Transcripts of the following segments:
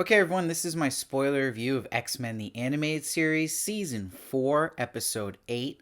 Okay, everyone, this is my spoiler review of X-Men the Animated Series, Season 4, Episode 8,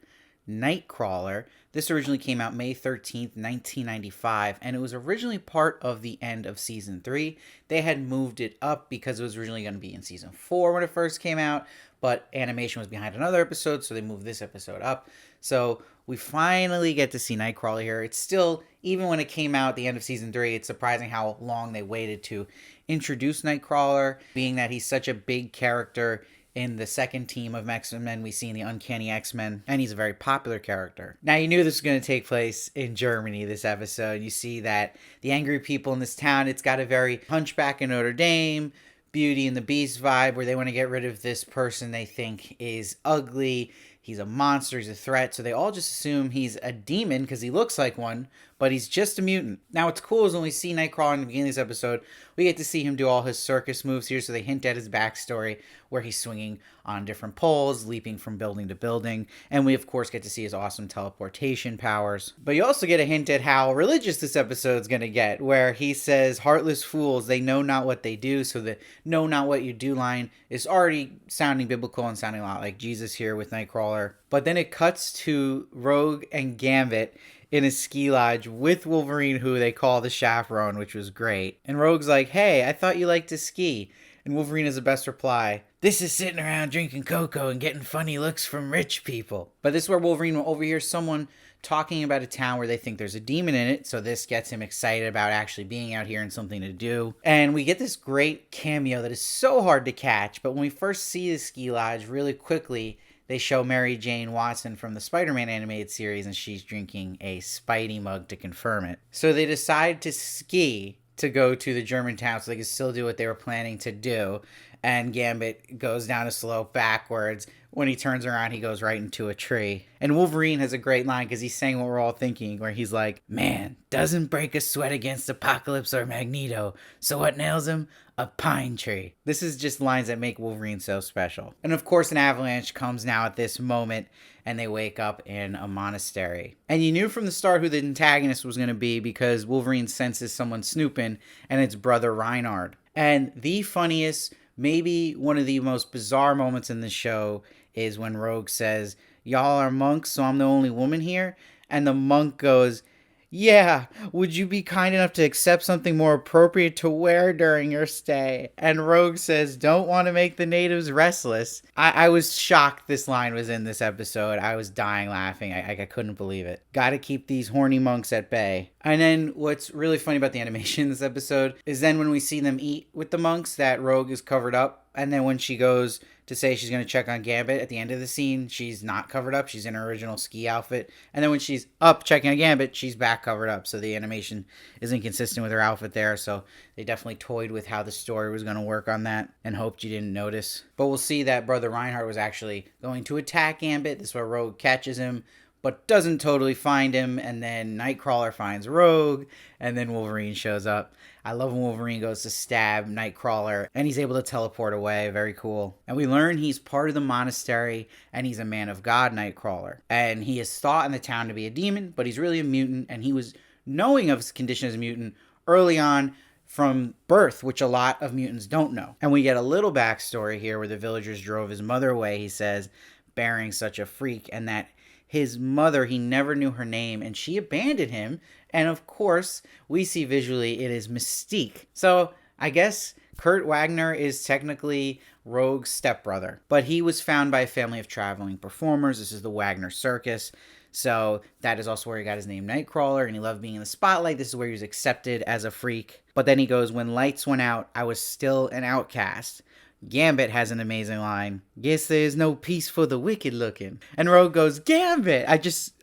Nightcrawler. This originally came out May 13th, 1995, and it was originally part of the end of Season 3. They had moved it up because it was originally going to be in Season 4 when it first came out, but animation was behind another episode, so they moved this episode up. So we finally get to see Nightcrawler here. It's still, even when it came out at the end of Season 3, it's surprising how long they waited to introduce Nightcrawler, being that he's such a big character in the second team of X-Men we see in the Uncanny X-Men, and he's a very popular character. Now, you knew this was going to take place in Germany this episode. You see that the angry people in this town, it's got a very Hunchback of Notre Dame, Beauty and the Beast vibe, where they want to get rid of this person they think is ugly. He's a monster, he's a threat, so they all just assume he's a demon because he looks like one, but he's just a mutant. Now, what's cool is when we see Nightcrawler in the beginning of this episode, we get to see him do all his circus moves here, so they hint at his backstory, where he's swinging on different poles, leaping from building to building, and we, of course, get to see his awesome teleportation powers. But you also get a hint at how religious this episode's gonna get, where he says, "Heartless fools, they know not what they do," so the "know not what you do" line is already sounding biblical and sounding a lot like Jesus here with Nightcrawler. But then it cuts to Rogue and Gambit in a ski lodge with Wolverine, who they call the chaperone, which was great. And Rogue's like, "Hey, I thought you liked to ski." And Wolverine has the best reply, "This is sitting around drinking cocoa and getting funny looks from rich people." But this is where Wolverine will overhear someone talking about a town where they think there's a demon in it, so this gets him excited about actually being out here and something to do. And we get this great cameo that is so hard to catch, but when we first see the ski lodge, really quickly, they show Mary Jane Watson from the Spider-Man animated series, and she's drinking a Spidey mug to confirm it. So they decide to ski to go to the German town so they can still do what they were planning to do. And Gambit goes down a slope backwards. When he turns around, he goes right into a tree. And Wolverine has a great line because he's saying what we're all thinking, where he's like, "Man, doesn't break a sweat against Apocalypse or Magneto. So what nails him? A pine tree." This is just lines that make Wolverine so special. And of course, an avalanche comes now at this moment, and they wake up in a monastery. And you knew from the start who the antagonist was going to be because Wolverine senses someone snooping, and it's Brother Reinhard. And the funniest, maybe one of the most bizarre moments in the show is when Rogue says, "Y'all are monks, so I'm the only woman here." And the monk goes, "Yeah, would you be kind enough to accept something more appropriate to wear during your stay?" And Rogue says, "Don't want to make the natives restless." I was shocked this line was in this episode. I was dying laughing. I couldn't believe it. Gotta keep these horny monks at bay. And then what's really funny about the animation in this episode is then when we see them eat with the monks, that Rogue is covered up. And then when she goes to say she's going to check on Gambit at the end of the scene, she's not covered up. She's in her original ski outfit. And then when she's up checking on Gambit, she's back covered up. So the animation is inconsistent with her outfit there. So they definitely toyed with how the story was going to work on that and hoped you didn't notice. But we'll see that Brother Reinhardt was actually going to attack Gambit. This is where Rogue catches him, but doesn't totally find him, and then Nightcrawler finds Rogue, and then Wolverine shows up. I love when Wolverine goes to stab Nightcrawler, and he's able to teleport away. Very cool. And we learn he's part of the monastery, and he's a man of God, Nightcrawler. And he is thought in the town to be a demon, but he's really a mutant, and he was knowing of his condition as a mutant early on from birth, which a lot of mutants don't know. And we get a little backstory here where the villagers drove his mother away, he says, bearing such a freak, and that his mother, he never knew her name, and she abandoned him. And of course, we see visually it is Mystique. So I guess Kurt Wagner is technically Rogue's stepbrother, but he was found by a family of traveling performers. This is the Wagner Circus. So that is also where he got his name Nightcrawler, and he loved being in the spotlight. This is where he was accepted as a freak. But then he goes, "When lights went out, I was still an outcast." Gambit has an amazing line. "Guess there's no peace for the wicked looking." And Rogue goes, "Gambit!"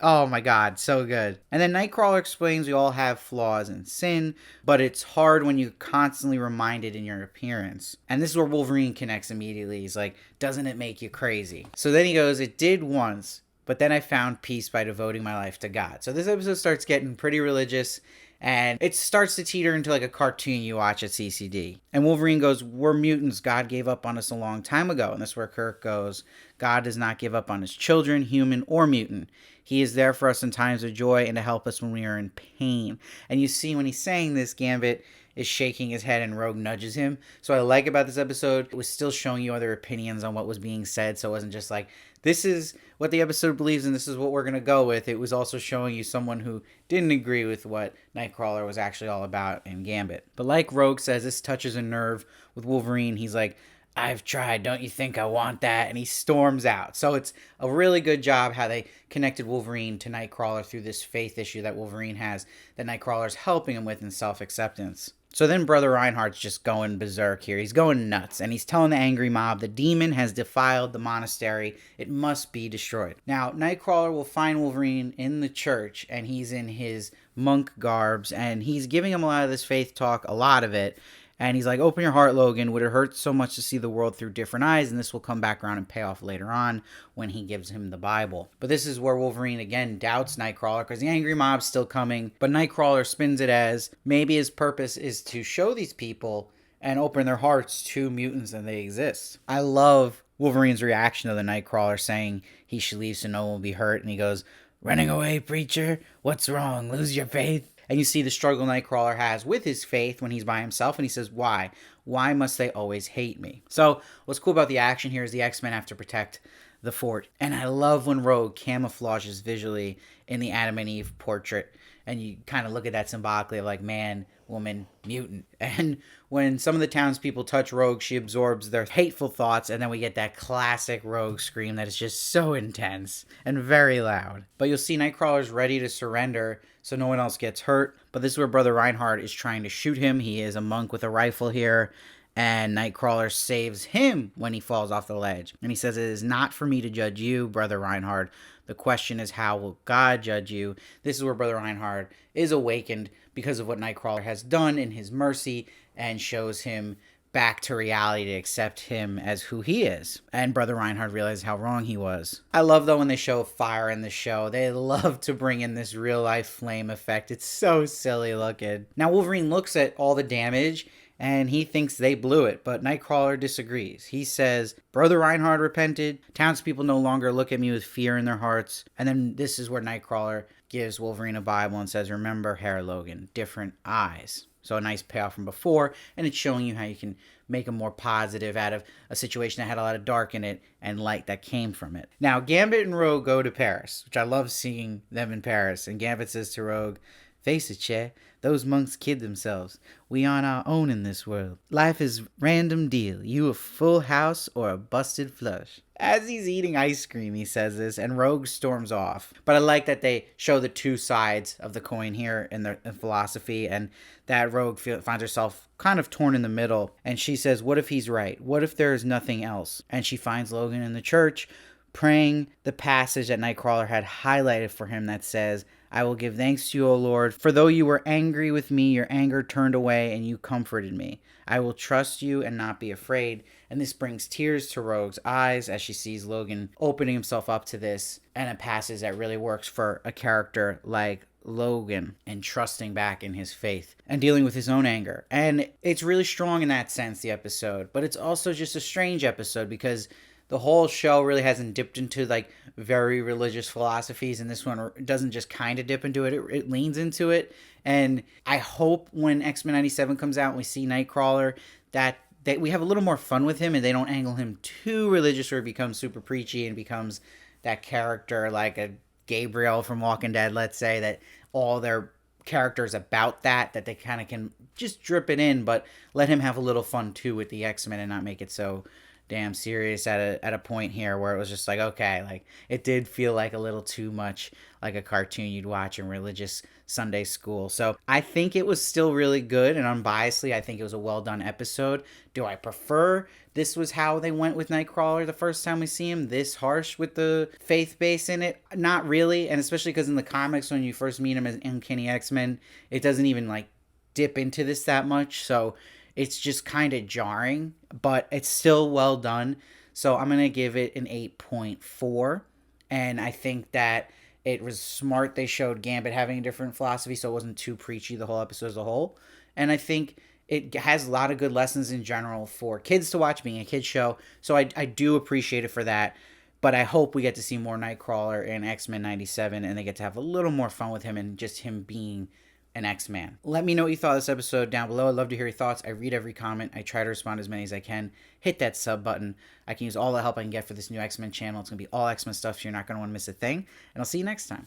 Oh my god, so good. And then Nightcrawler explains we all have flaws and sin, but it's hard when you're constantly reminded in your appearance. And this is where Wolverine connects immediately. He's like, "Doesn't it make you crazy?" So then he goes, "It did once, but then I found peace by devoting my life to God." So this episode starts getting pretty religious, and it starts to teeter into like a cartoon you watch at CCD. And Wolverine goes, "We're mutants. God gave up on us a long time ago." And this is where Kirk goes, "God does not give up on his children, human or mutant. He is there for us in times of joy and to help us when we are in pain." And you see when he's saying this, Gambit is shaking his head and Rogue nudges him. So what I like about this episode, it was still showing you other opinions on what was being said. So it wasn't just like, this is what the episode believes and this is what we're going to go with. It was also showing you someone who didn't agree with what Nightcrawler was actually all about in Gambit. But like Rogue says, this touches a nerve with Wolverine. He's like, I've tried, don't you think I want that? And he storms out. So it's a really good job how they connected Wolverine to Nightcrawler through this faith issue that Wolverine has that Nightcrawler's helping him with in self-acceptance. So then Brother Reinhardt's just going berserk here. He's going nuts, and he's telling the angry mob the demon has defiled the monastery. It must be destroyed. Now, Nightcrawler will find Wolverine in the church, and he's in his monk garbs, and he's giving him a lot of this faith talk, a lot of it. And he's like, open your heart, Logan. Would it hurt so much to see the world through different eyes? And this will come back around and pay off later on when he gives him the Bible. But this is where Wolverine again doubts Nightcrawler because the angry mob's still coming. But Nightcrawler spins it as maybe his purpose is to show these people and open their hearts to mutants and they exist. I love Wolverine's reaction to the Nightcrawler saying he should leave so no one will be hurt. And he goes, running away, preacher? What's wrong? Lose your faith? And you see the struggle Nightcrawler has with his faith when he's by himself. And he says, why? Why must they always hate me? So what's cool about the action here is the X-Men have to protect the fort. And I love when Rogue camouflages visually in the Adam and Eve portrait. And you kind of look at that symbolically of like man, woman, mutant. And when some of the townspeople touch Rogue, she absorbs their hateful thoughts. And then we get that classic Rogue scream that is just so intense and very loud. But you'll see Nightcrawler's ready to surrender so no one else gets hurt. But this is where Brother Reinhardt is trying to shoot him. He is a monk with a rifle here. And Nightcrawler saves him when he falls off the ledge. And he says, it is not for me to judge you, Brother Reinhardt. The question is, how will God judge you? This is where Brother Reinhardt is awakened because of what Nightcrawler has done in his mercy and shows him back to reality to accept him as who he is. And Brother Reinhardt realizes how wrong he was. I love, though, when they show fire in the show. They love to bring in this real-life flame effect. It's so silly looking. Now, Wolverine looks at all the damage, and he thinks they blew it, but Nightcrawler disagrees. He says, Brother Reinhardt repented. Townspeople no longer look at me with fear in their hearts. And then this is where Nightcrawler gives Wolverine a Bible and says, remember, Herr Logan, different eyes. So a nice payoff from before, and it's showing you how you can make a more positive out of a situation that had a lot of dark in it and light that came from it. Now, Gambit and Rogue go to Paris, which I love seeing them in Paris. And Gambit says to Rogue, face it, Che, those monks kid themselves. We on our own in this world. Life is random deal. You a full house or a busted flush. As he's eating ice cream, he says this, and Rogue storms off. But I like that they show the two sides of the coin here in the philosophy, and that Rogue finds herself kind of torn in the middle. And she says, what if he's right? What if there is nothing else? And she finds Logan in the church, praying the passage that Nightcrawler had highlighted for him that says, I will give thanks to you, O Lord, for though you were angry with me, your anger turned away and you comforted me. I will trust you and not be afraid. And this brings tears to Rogue's eyes as she sees Logan opening himself up to this, and a passage that really works for a character like Logan and trusting back in his faith and dealing with his own anger. And it's really strong in that sense, the episode, but it's also just a strange episode because the whole show really hasn't dipped into like very religious philosophies, and this one doesn't just kind of dip into it. It leans into it. And I hope when X-Men 97 comes out and we see Nightcrawler that we have a little more fun with him and they don't angle him too religious where he becomes super preachy and becomes that character like a Gabriel from Walking Dead, let's say, that all their characters about that they kind of can just drip it in, but let him have a little fun too with the X-Men and not make it so damn serious at a point here where it was just like, okay, like it did feel like a little too much like a cartoon you'd watch in religious Sunday school. So I think it was still really good, and unbiasedly I think it was a well done episode. Do I prefer this was how they went with Nightcrawler the first time we see him, this harsh with the faith base in it? Not really, and especially because in the comics when you first meet him as Uncanny X-Men, it doesn't even like dip into this that much, so it's just kind of jarring, but it's still well done. So I'm going to give it an 8.4. And I think that it was smart they showed Gambit having a different philosophy so it wasn't too preachy the whole episode as a whole. And I think it has a lot of good lessons in general for kids to watch, being a kid's show. So I do appreciate it for that. But I hope we get to see more Nightcrawler in X-Men 97 and they get to have a little more fun with him and just him being an X-Man. Let me know what you thought of this episode down below. I'd love to hear your thoughts. I read every comment. I try to respond as many as I can. Hit that sub button. I can use all the help I can get for this new X-Men channel. It's going to be all X-Men stuff, so you're not going to want to miss a thing. And I'll see you next time.